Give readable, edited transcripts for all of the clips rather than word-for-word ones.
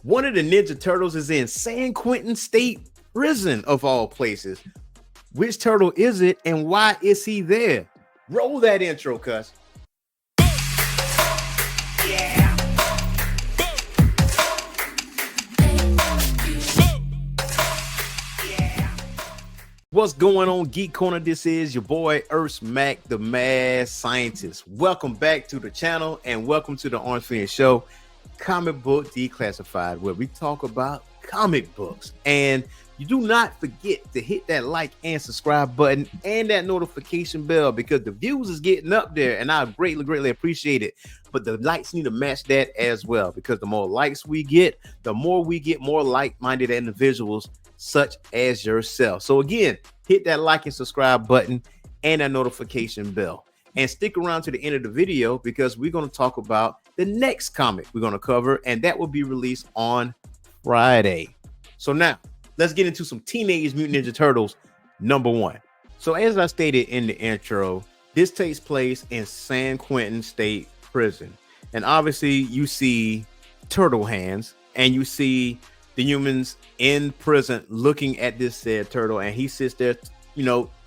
One of the Ninja Turtles is in San Quentin State Prison, of all places. Which turtle is it, and why is he there? Roll that intro, cuz. Yeah. What's going on, Geek Corner? This is your boy Earth Mac, the Mad Scientist. Welcome back to the channel and welcome to the Orange Phoenix Show, Comic Book Declassified, where we talk about comic books. And you do not forget to hit that like and subscribe button and that notification bell, because the views is getting up there and I greatly appreciate it. But the likes need to match that as well, because the more likes we get, the more we get more like-minded individuals such as yourself. So again, hit that like and subscribe button and that notification bell, and stick around to the end of the video, because we're going to talk about the next comic we're going to cover, and that will be released on Friday. So now let's get into some Teenage Mutant Ninja Turtles #1. So as I stated in the intro, this takes place in San Quentin State Prison, and obviously you see turtle hands and you see the humans in prison looking at this said turtle, and he sits there,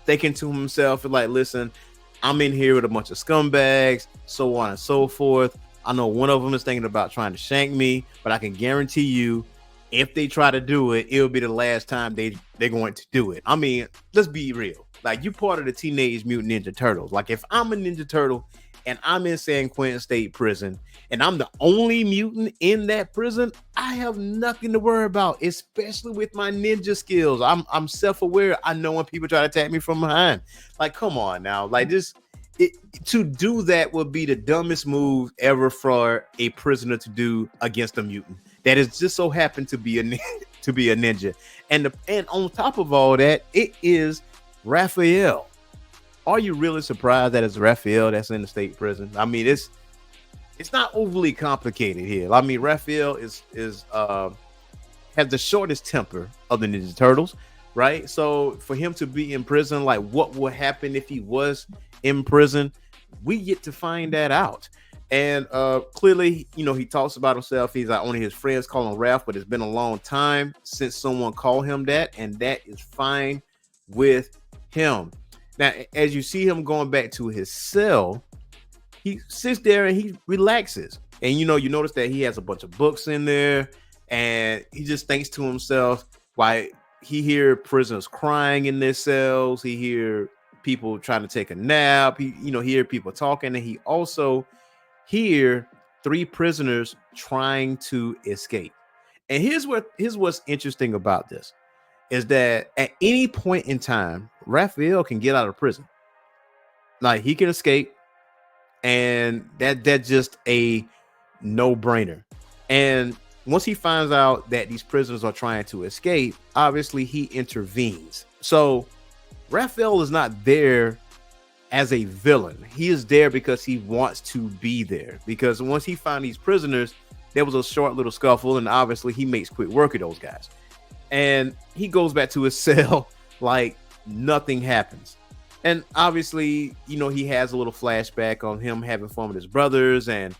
thinking to himself, like, listen, I'm in here with a bunch of scumbags, so on and so forth. I know one of them is thinking about trying to shank me, but I can guarantee you, if they try to do it, it'll be the last time they're going to do it. I mean, let's be real. Like, you part of the Teenage Mutant Ninja Turtles. Like, if I'm a Ninja Turtle and I'm in San Quentin State Prison and I'm the only mutant in that prison, I have nothing to worry about, especially with my ninja skills. I'm self-aware. I know when people try to attack me from behind. Like, come on now. Like, to do that would be the dumbest move ever for a prisoner to do against a mutant that is just so happened to be a ninja. And on top of all that, it is Raphael. Are you really surprised that it's Raphael that's in the state prison? I mean, it's not overly complicated here. I mean, Raphael has the shortest temper of the Ninja Turtles, right? So for him to be in prison, like, what would happen if he was in prison? We get to find that out. And clearly, he talks about himself. He's like, only his friends call him Raph, but it's been a long time since someone called him that, and that is fine with him. Now, as you see him going back to his cell, he sits there and he relaxes. And, you notice that he has a bunch of books in there, and he just thinks to himself, why he hear prisoners crying in their cells. He hear people trying to take a nap. He, hear people talking, and he also hear 3 prisoners trying to escape. And here's what's interesting about this is that at any point in time, Raphael can get out of prison. Like, he can escape, and that's just a no-brainer. And once he finds out that these prisoners are trying to escape, obviously he intervenes. So Raphael is not there as a villain. He is there because he wants to be there. Because once he found these prisoners, there was a short little scuffle, and obviously he makes quick work of those guys. And he goes back to his cell like nothing happens. And obviously, he has a little flashback on him having fun with his brothers, and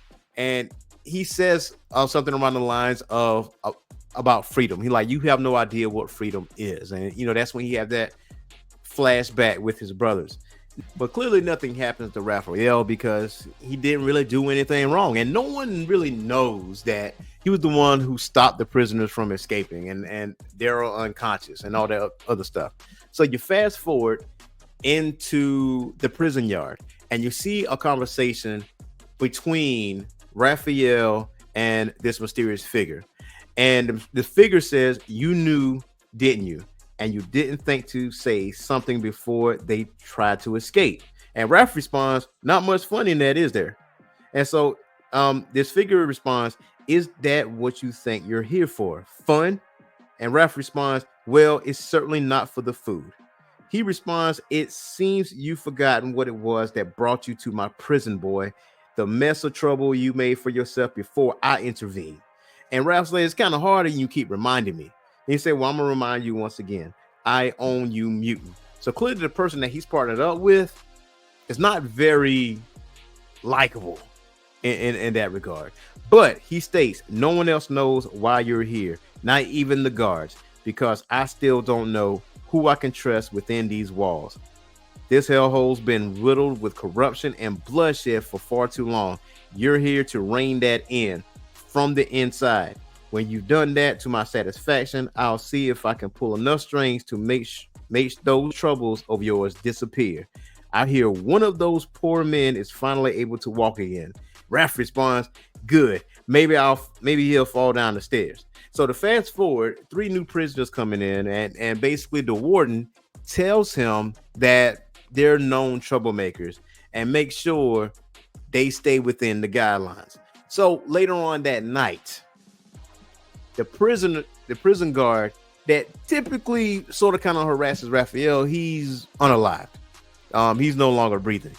he says something around the lines of about freedom. He like, you have no idea what freedom is. And that's when he had that flashback with his brothers. But clearly nothing happens to Raphael, because he didn't really do anything wrong, and no one really knows that he was the one who stopped the prisoners from escaping, and they're unconscious and all that other stuff. So you fast forward into the prison yard, and you see a conversation between Raphael and this mysterious figure. And the figure says, "You knew, didn't you? And you didn't think to say something before they tried to escape." And Raph responds, "Not much fun in that, is there?" And so this figure responds, "Is that what you think you're here for? Fun?" And Raph responds, "Well, it's certainly not for the food." He responds, "It seems you've forgotten what it was that brought you to my prison, boy. The mess of trouble you made for yourself before I intervened." And Raph says, "It's kind of hard, and you keep reminding me." And he said, "Well, I'm going to remind you once again. I own you, mutant." So clearly the person that he's partnered up with is not very likable. in that regard. But he states, no one else knows why you're here, not even the guards, because I still don't know who I can trust within these walls. This hellhole's been riddled with corruption and bloodshed for far too long. You're here to rein that in from the inside. When you've done that to my satisfaction, I'll see if I can pull enough strings to make those troubles of yours disappear. I hear one of those poor men is finally able to walk again. Raph responds, good. Maybe he'll fall down the stairs. So to fast forward, 3 new prisoners coming in, and basically the warden tells him that they're known troublemakers and make sure they stay within the guidelines. So later on that night, the prison guard that typically sort of kind of harasses Raphael, he's unalived. He's no longer breathing.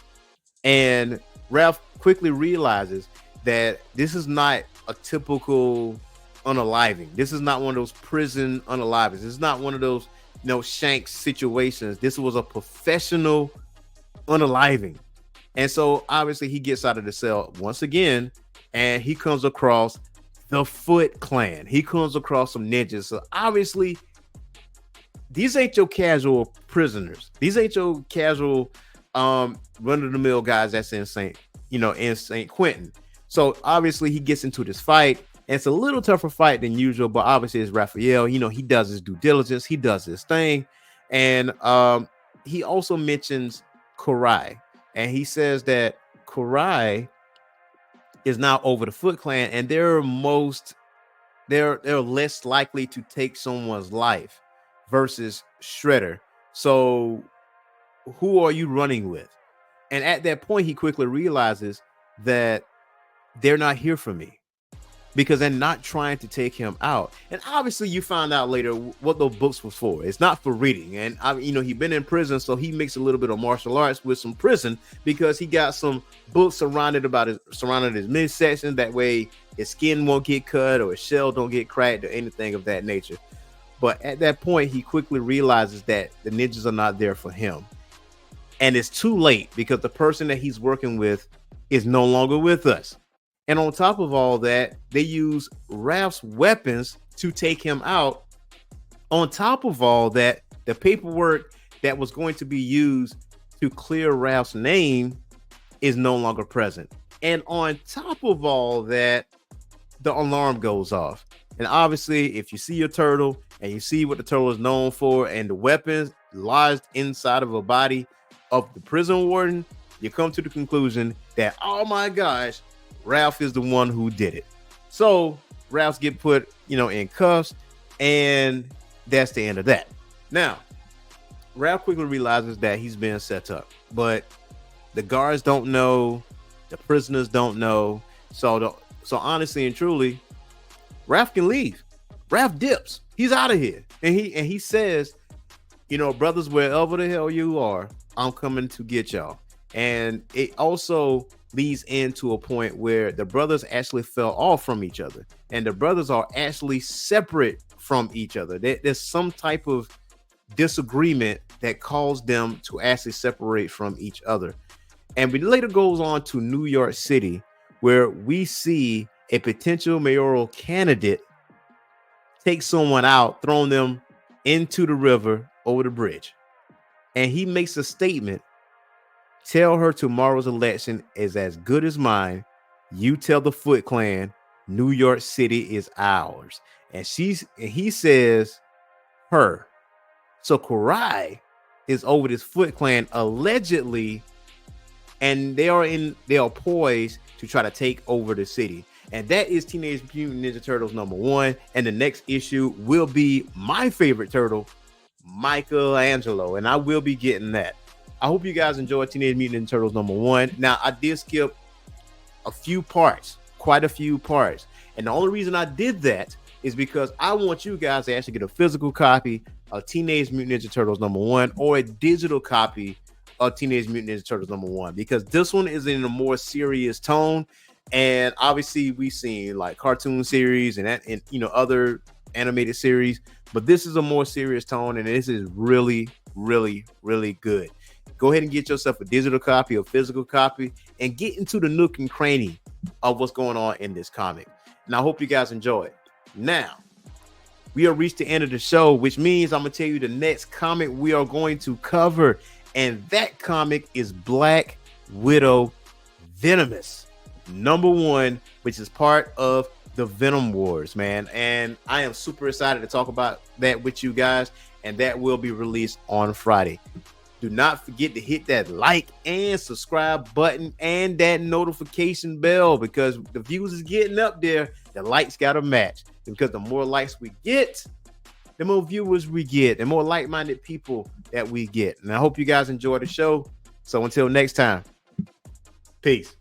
And Ralph quickly realizes that this is not a typical unaliving. This is not one of those prison unalivings. This is not one of those Shanks situations. This was a professional unaliving. And so obviously he gets out of the cell once again, and he comes across the Foot Clan. He comes across some ninjas. So obviously these ain't your casual prisoners. These ain't your casual run-of-the-mill guys that's in St. Quentin. So obviously he gets into this fight. And it's a little tougher fight than usual, but obviously it's Raphael. He does his due diligence. He does his thing. And he also mentions Kurai. And he says that Kurai is now over the Foot Clan, and they're less likely to take someone's life versus Shredder. So who are you running with? And at that point, he quickly realizes that they're not here for me, because they're not trying to take him out. And obviously you find out later what those books was for. It's not for reading. And he'd been in prison, so he mixed a little bit of martial arts with some prison, because he got some books surrounding his midsection. That way his skin won't get cut or his shell don't get cracked or anything of that nature. But at that point, he quickly realizes that the ninjas are not there for him. And it's too late, because the person that he's working with is no longer with us. And on top of all that, they use Ralph's weapons to take him out. On top of all that, the paperwork that was going to be used to clear Ralph's name is no longer present. And on top of all that, the alarm goes off. And obviously, if you see a turtle and you see what the turtle is known for and the weapons lodged inside of a body of the prison warden, you come to the conclusion that, oh my gosh, Ralph is the one who did it. So Ralph's get put, in cuffs, and that's the end of that. Now, Ralph quickly realizes that he's been set up, but the guards don't know, the prisoners don't know. So honestly and truly, Ralph can leave. Ralph dips. He's out of here, and he says, brothers, wherever the hell you are, I'm coming to get y'all. And it also leads into a point where the brothers actually fell off from each other, and the brothers are actually separate from each other. There's some type of disagreement that caused them to actually separate from each other. And we later goes on to New York City, where we see a potential mayoral candidate take someone out, throwing them into the river over the bridge. And he makes a statement: tell her tomorrow's election is as good as mine. You tell the Foot Clan New York City is ours. And he says her. So Kurai is over this Foot Clan allegedly, and they are poised to try to take over the city. And that is Teenage Mutant Ninja Turtles #1. And the next issue will be my favorite turtle, Michelangelo, and I will be getting that. I hope you guys enjoyed Teenage Mutant Ninja Turtles #1. Now, I did skip a few parts, quite a few parts. And the only reason I did that is because I want you guys to actually get a physical copy of Teenage Mutant Ninja Turtles #1 or a digital copy of Teenage Mutant Ninja Turtles #1, because this one is in a more serious tone. And obviously we've seen like cartoon series and other animated series, but this is a more serious tone, and this is really, really, really good. go ahead and get yourself a digital copy or physical copy and get into the nook and cranny of what's going on in this comic. And I hope you guys enjoy it. Now, we have reached the end of the show, which means I'm going to tell you the next comic we are going to cover. And that comic is Black Widow Venomous #1, which is part of the Venom Wars, man. And I am super excited to talk about that with you guys. And that will be released on Friday. Do not forget to hit that like and subscribe button and that notification bell, because the views is getting up there. The likes got to match, because the more likes we get, the more viewers we get, the more like-minded people that we get. And I hope you guys enjoy the show. So until next time, peace.